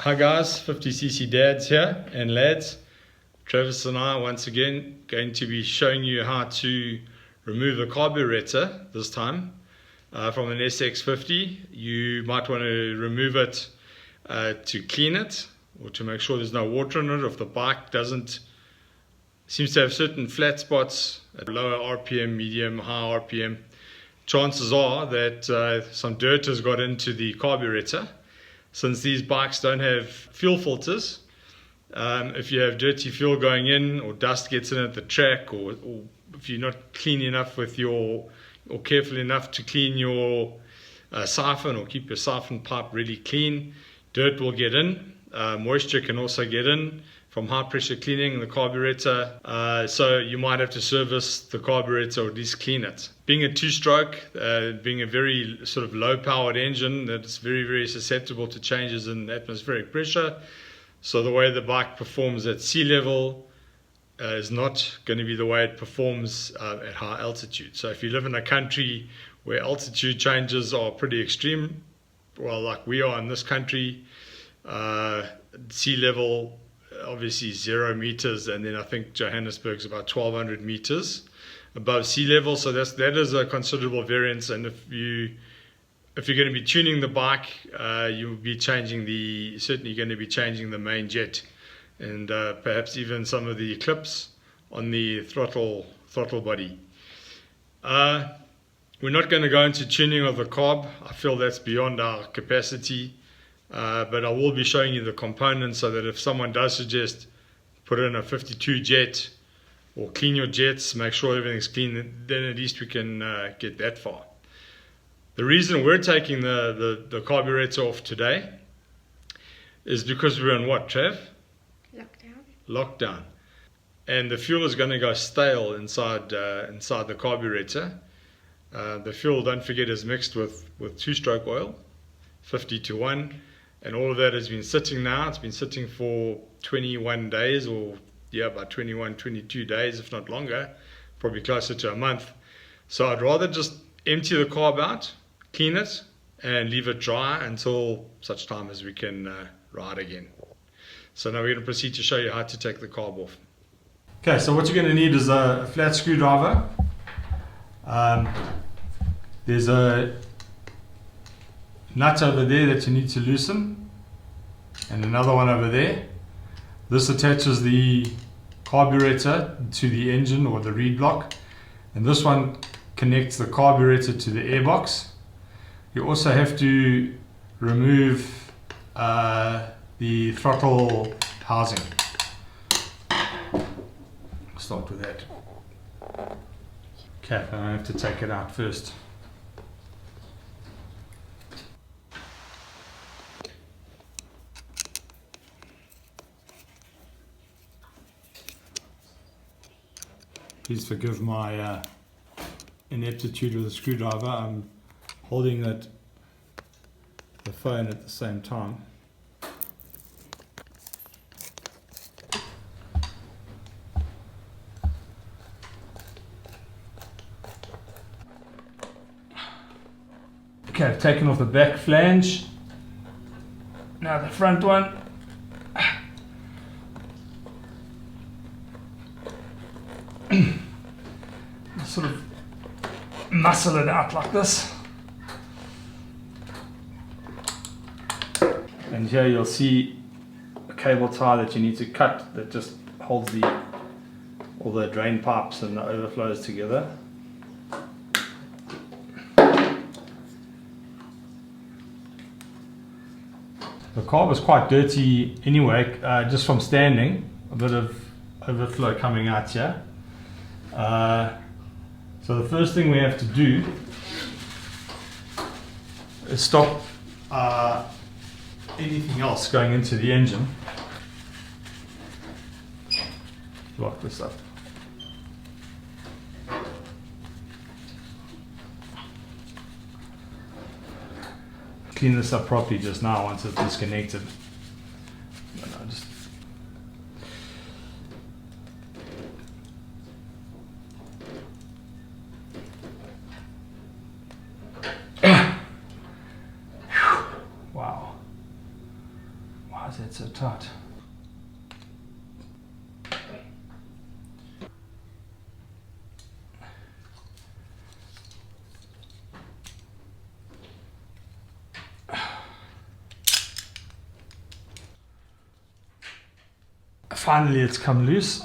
Hi guys, 50cc dads here and lads. Travis and I once again going to be showing you how to remove the carburetor this time from an SX50. You might want to remove it to clean it or to make sure there's no water in it. If the bike seems to have certain flat spots at lower RPM, medium, high RPM, chances are that some dirt has got into the carburetor. Since these bikes don't have fuel filters, if you have dirty fuel going in or dust gets in at the track, or if you're not clean enough or careful enough to clean your siphon or keep your siphon pipe really clean, dirt will get in. Moisture can also get in from high pressure cleaning the carburetor, so you might have to service the carburetor or at least clean it. Being a two-stroke, being a very sort of low powered engine, that's very, very susceptible to changes in atmospheric pressure. So the way the bike performs at sea level is not going to be the way it performs at high altitude. So if you live in a country where altitude changes are pretty extreme, well, like we are in this country, sea level obviously 0 meters, and then I think Johannesburg's about 1200 meters above sea level, so that is a considerable variance. And if you're going to be tuning the bike, you'll be certainly going to be changing the main jet, and perhaps even some of the clips on the throttle body. We're not going to go into tuning of the carb. I feel that's beyond our capacity. But I will be showing you the components so that if someone does suggest put in a 52 jet or clean your jets, make sure everything's clean, then at least we can get that far. The reason we're taking the carburetor off today is because we're in what, Trav? Lockdown. And the fuel is going to go stale inside the carburetor. The fuel, don't forget, is mixed with two-stroke oil, 50-1. And all of that has been sitting now. It's been sitting for 21 days, or about 21, 22 days, if not longer, probably closer to a month. So I'd rather just empty the carb out, clean it, and leave it dry until such time as we can ride again. So now we're going to proceed to show you how to take the carb off. Okay, so what you're going to need is a flat screwdriver. There's a nut over there that you need to loosen, and another one over there. This attaches the carburetor to the engine or the reed block, and this one connects the carburetor to the airbox. You also have to remove the throttle housing. Start with that. Okay, I have to take it out first. Please forgive my ineptitude with the screwdriver. I'm holding the phone at the same time. Okay, I've taken off the back flange. Now the front one. Sort of muscle it out like this, and here you'll see a cable tie that you need to cut that just holds all the drain pipes and the overflows together. The carb is quite dirty anyway, just from standing, a bit of overflow coming out here. So the first thing we have to do is stop anything else going into the engine. Lock this up. Clean this up properly just now once it's disconnected. Just is that so tight? Finally it's come loose.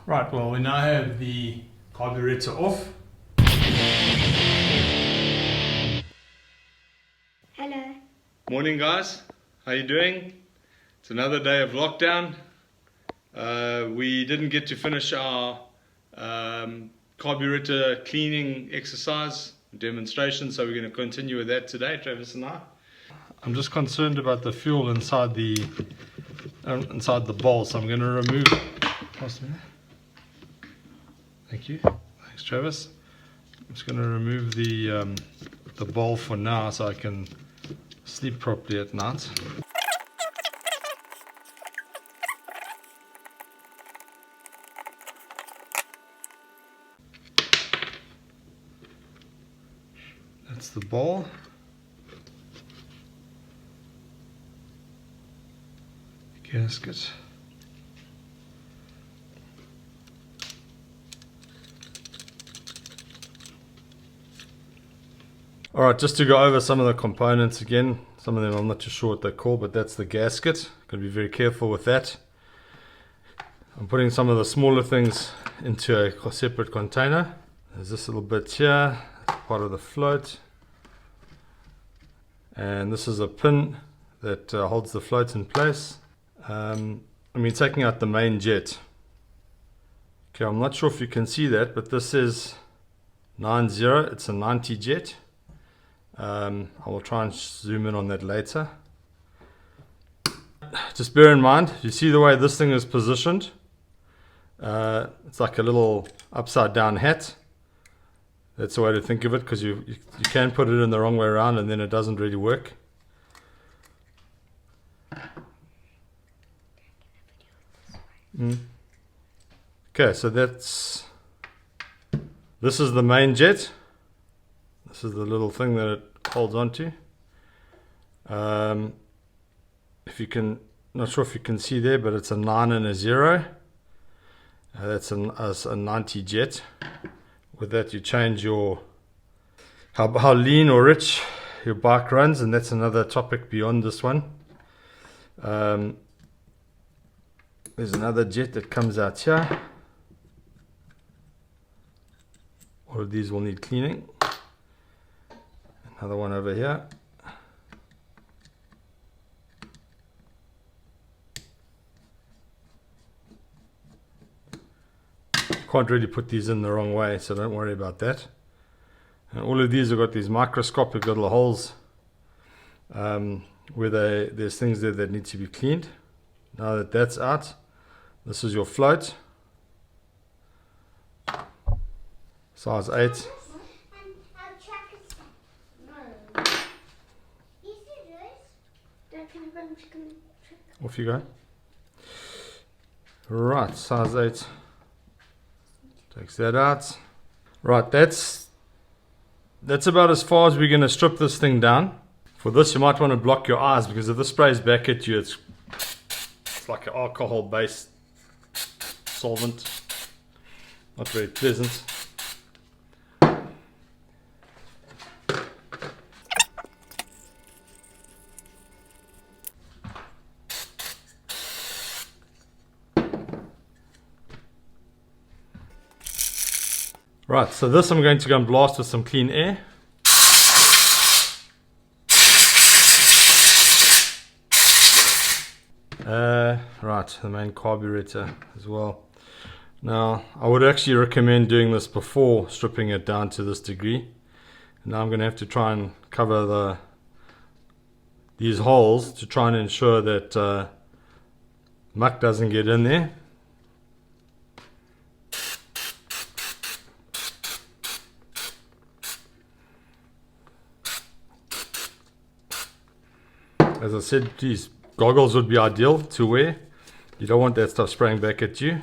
Right, well, we now have the carburetor off. Hello. Morning guys, how you doing? It's another day of lockdown. We didn't get to finish our carburetor cleaning exercise demonstration, so we're going to continue with that today, Travis and I. I'm just concerned about the fuel inside the bowl, so I'm going to remove. Thank you. Thanks, Travis. I'm just going to remove the bowl for now, so I can sleep properly at night. That's the bowl. Gasket. Alright, just to go over some of the components again. Some of them I'm not too sure what they're called, but that's the gasket. Got to be very careful with that. I'm putting some of the smaller things into a separate container. There's this little bit here, part of the float. And this is a pin that holds the float in place. I'm taking out the main jet. Okay, I'm not sure if you can see that, but this is 90, it's a 90 jet. I will try and zoom in on that later. Just bear in mind, you see the way this thing is positioned. It's like a little upside down hat. That's the way to think of it, because you can put it in the wrong way around and then it doesn't really work. Okay, so this is the main jet. This is the little thing that it holds onto. If you can, not sure if you can see there, but it's a 9 and a 0. That's a 90 jet. With that, you change your how lean or rich your bike runs, and that's another topic beyond this one. There's another jet that comes out here. All of these will need cleaning. Another one over here. Can't really put these in the wrong way, so don't worry about that. And all of these have got these microscopic little holes where there's things there that need to be cleaned. Now that that's out, this is your float. Size 8. Off you go. Right, size 8. Takes that out. Right, that's about as far as we're going to strip this thing down. For this, you might want to block your eyes, because if this sprays back at you, it's like an alcohol-based solvent. Not very pleasant. Right, so this I'm going to go and blast with some clean air. Right, the main carburetor as well. Now, I would actually recommend doing this before stripping it down to this degree. Now I'm going to have to try and cover these holes to try and ensure that muck doesn't get in there. As I said, please Goggles would be ideal to wear. You don't want that stuff spraying back at you.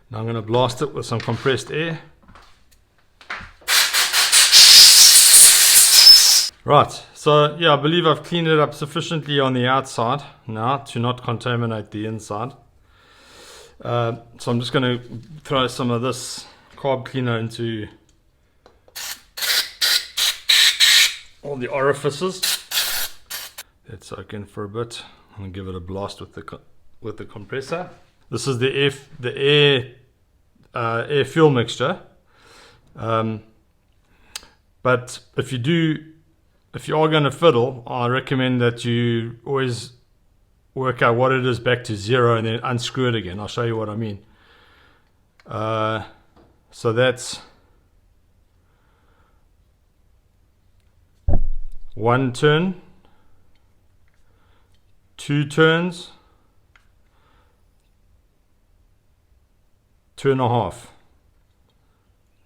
Now I'm going to blast it with some compressed air. Right, so yeah, I believe I've cleaned it up sufficiently on the outside now to not contaminate the inside. So I'm just going to throw some of this carb cleaner into all the orifices. Let it soak in for a bit. I'm going to give it a blast with the compressor. This is the air fuel mixture. But if you are going to fiddle, I recommend that you always work out what it is back to 0 and then unscrew it again. I'll show you what I mean. So that's 1 turn, 2 turns, 2.5.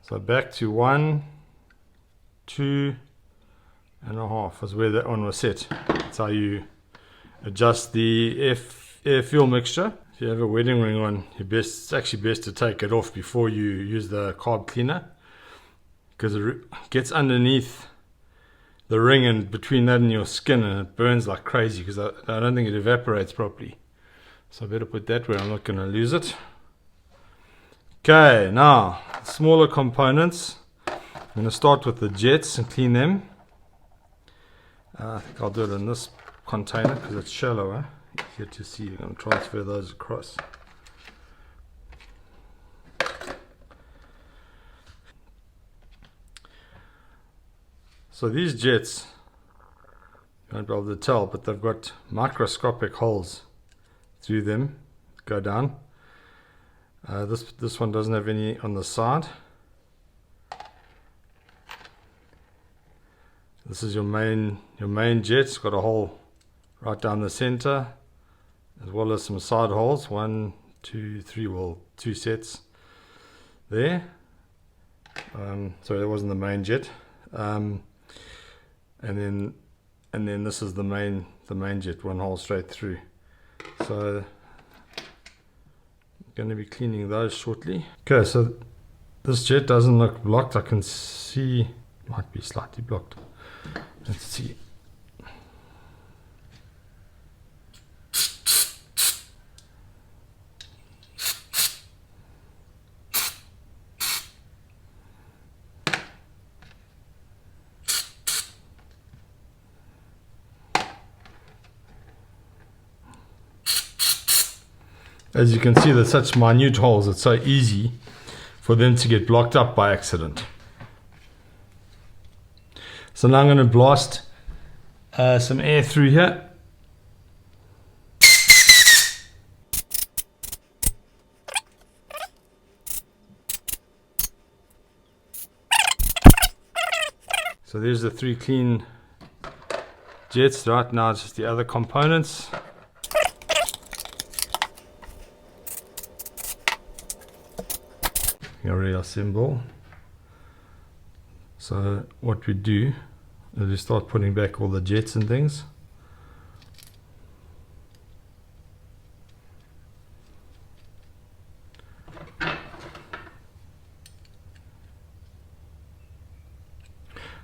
So back to 1, 2.5 is where that one was set. That's how you adjust the air fuel mixture. If you have a wedding ring on, it's actually best to take it off before you use the carb cleaner, because it gets underneath the ring and between that and your skin, and it burns like crazy because I don't think it evaporates properly. So I better put that where I'm not going to lose it. Okay, now smaller components. I'm going to start with the jets and clean them. I think I'll do it in this container because it's shallower. Easier to see. You're going to transfer those across. So these jets, you won't be able to tell, but they've got microscopic holes through them. Go down. This one doesn't have any on the side. This is your main jet. It's got a hole right down the center, as well as some side holes. 1, 2, 3. Well, 2 sets there. Sorry, that wasn't the main jet. And then this is the main jet, 1 hole straight through. So I'm going to be cleaning those shortly. Okay, so this jet doesn't look blocked. I can see might be slightly blocked. Let's see. As you can see, there's such minute holes, it's so easy for them to get blocked up by accident. So now I'm going to blast some air through here. So there's the 3 clean jets. Right now it's just the other components. Reassemble. So what we do is we start putting back all the jets and things.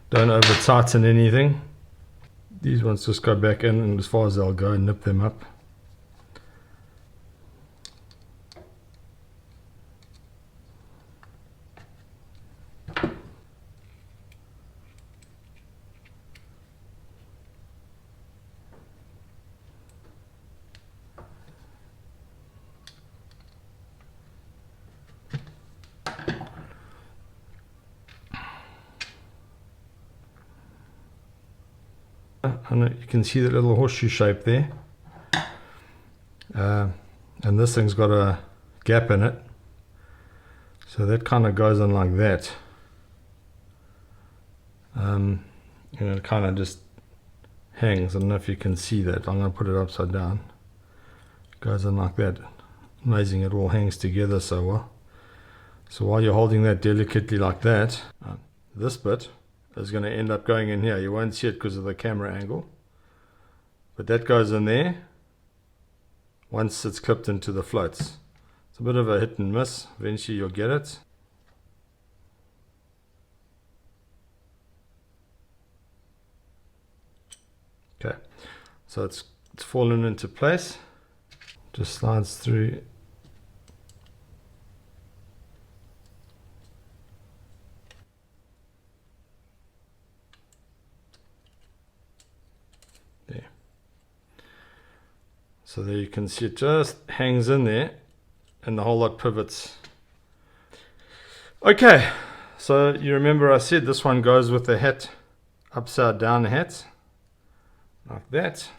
Don't over tighten anything. These ones just go back in, and as far as they'll go, nip them up. And you can see that little horseshoe shape there, and this thing's got a gap in it, so that kind of goes on like that, and it kind of just hangs. I don't know if you can see that. I'm going to put it upside down. It goes on like that. Amazing, it all hangs together so well. So while you're holding that delicately like that, this bit is going to end up going in here. You won't see it because of the camera angle, but that goes in there once it's clipped into the floats. It's a bit of a hit and miss. Eventually you'll get it. Okay, so it's fallen into place. Just slides through. There. So there you can see it just hangs in there and the whole lot pivots. Okay, so you remember I said this one goes with the hat, upside down hat, like that.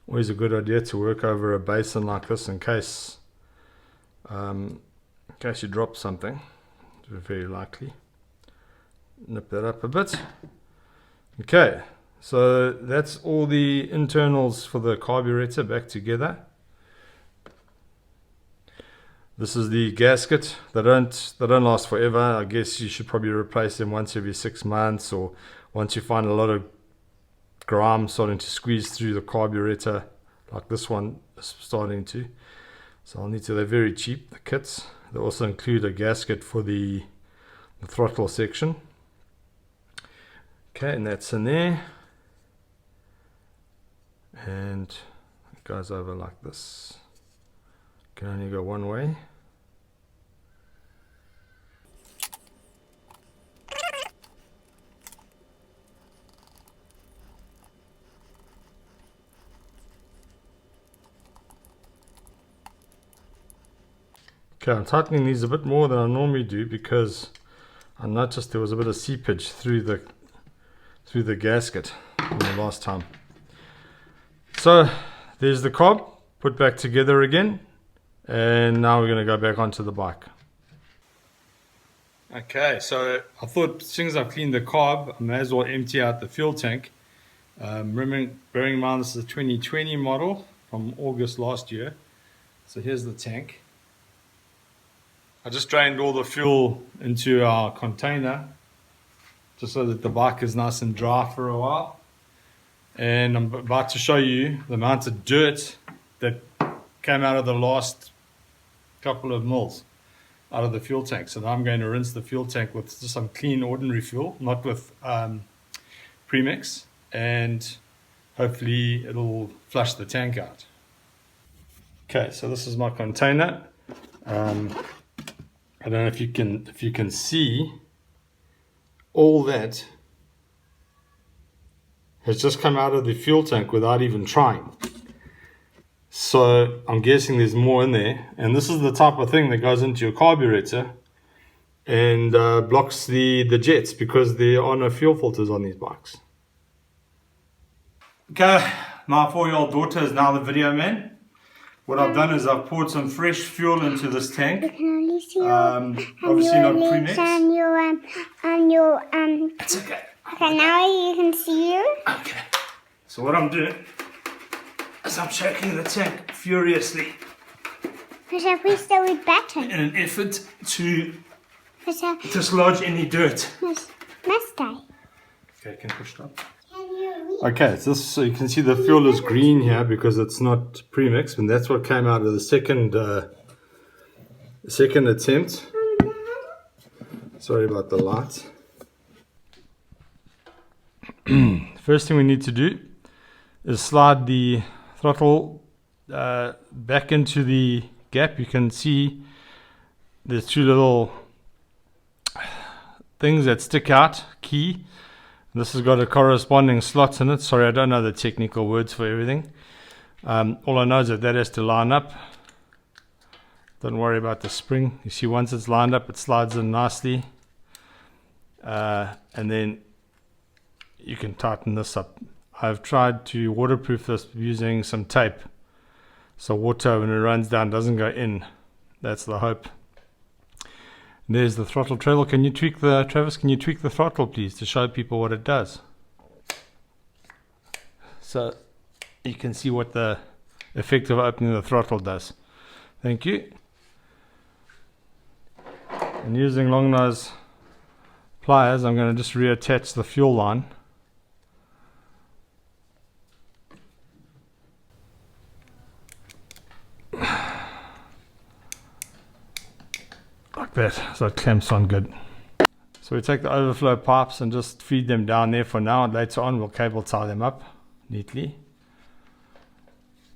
Always a good idea to work over a basin like this in case you drop something. It's very likely. Nip that up a bit. Okay, so that's all the internals for the carburetor back together. This is the gasket. They don't last forever. I guess you should probably replace them once every 6 months, or once you find a lot of grime starting to squeeze through the carburetor, like this one is starting to. So I'll need to. They're very cheap, the kits. They also include a gasket for the throttle section. Okay, and that's in there, and it goes over like this. Can only go one way. Okay, I'm tightening these a bit more than I normally do because I noticed there was a bit of seepage through the gasket from the last time. So there's the carb put back together again, and now we're going to go back onto the bike. Okay, so I thought since I've cleaned the carb, I may as well empty out the fuel tank. Bearing in mind this is a 2020 model from August last year. So here's the tank. I just drained all the fuel into our container just so that the bike is nice and dry for a while. And I'm about to show you the amount of dirt that came out of the last couple of mils out of the fuel tank. So now I'm going to rinse the fuel tank with just some clean ordinary fuel, not with premix, and hopefully it'll flush the tank out. Okay, so this is my container. I don't know if you can see all that has just come out of the fuel tank without even trying. So I'm guessing there's more in there, and this is the type of thing that goes into your carburetor and blocks the jets because there are no fuel filters on these bikes. Okay, my 4-year-old daughter is now the video man. What I've done is I've poured some fresh fuel into this tank. Obviously not premix. It's okay. Okay, now you can see you. Okay. So what I'm doing is I'm shaking the tank furiously Because I pressed the red button. in an effort to dislodge any dirt. Must I? Okay, can push it up. Can you read? Okay, so you can see the fuel is green here because it's not premixed, and that's what came out of the second attempt. Sorry about the light. First thing we need to do is slide the throttle back into the gap. You can see there's two little things that stick out, key. This has got a corresponding slot in it. Sorry, I don't know the technical words for everything. All I know is that has to line up. Don't worry about the spring. You see, once it's lined up, it slides in nicely. And then you can tighten this up. I've tried to waterproof this using some tape, so water when it runs down doesn't go in. That's the hope. And there's the throttle trail. Can you tweak the, Travis, can you tweak the throttle please to show people what it does? So you can see what the effect of opening the throttle does. Thank you. And using long nose pliers, I'm going to just reattach the fuel line. like that, so it clamps on good. So we take the overflow pipes and just feed them down there for now, and later on we'll cable tie them up neatly.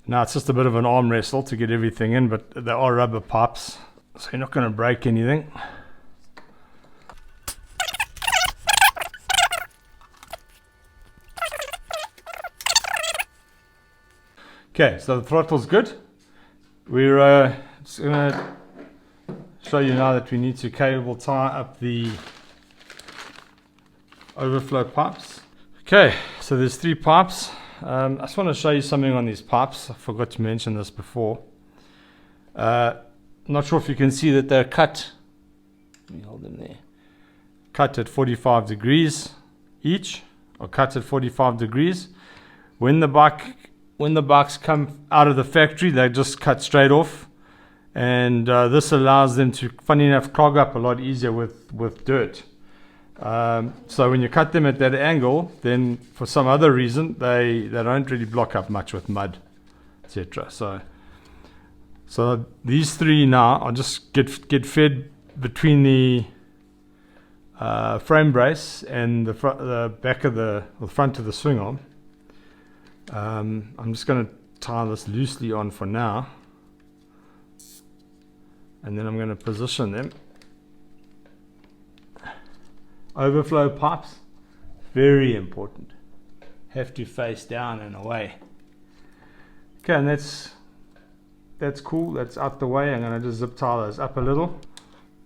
Now it's just a bit of an arm wrestle to get everything in, but they are rubber pipes, so you're not going to break anything. Okay, so the throttle's good. We're just going to show you now that we need to cable tie up the overflow pipes. Okay, so there's 3 pipes. I just want to show you something on these pipes. I forgot to mention this before. Not sure if you can see that they're cut. Let me hold them there. Cut at 45 degrees each, or cut at 45 degrees. When the bikes come out of the factory, they just cut straight off, and this allows them to, funny enough, clog up a lot easier with dirt. So when you cut them at that angle, then for some other reason they don't really block up much with mud, etc. So these 3 now are just get fed between the frame brace and the back of the front of the swing arm. I'm just going to tie this loosely on for now, and then I'm going to position them. Overflow pipes, very important, have to face down and away. Okay, and that's cool, that's out the way. I'm going to just zip tie those up a little.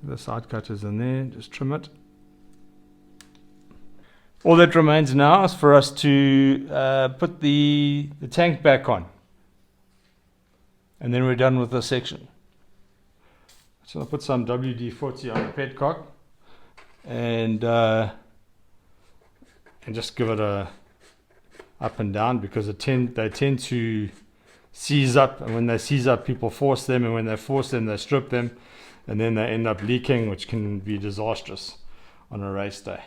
The side cutters in there, just trim it. All that remains now is for us to put the tank back on, and then we're done with this section. So I'll put some WD-40 on the petcock and just give it a up and down, because they tend to seize up, and when they seize up, people force them, and when they force them, they strip them, and then they end up leaking, which can be disastrous on a race day.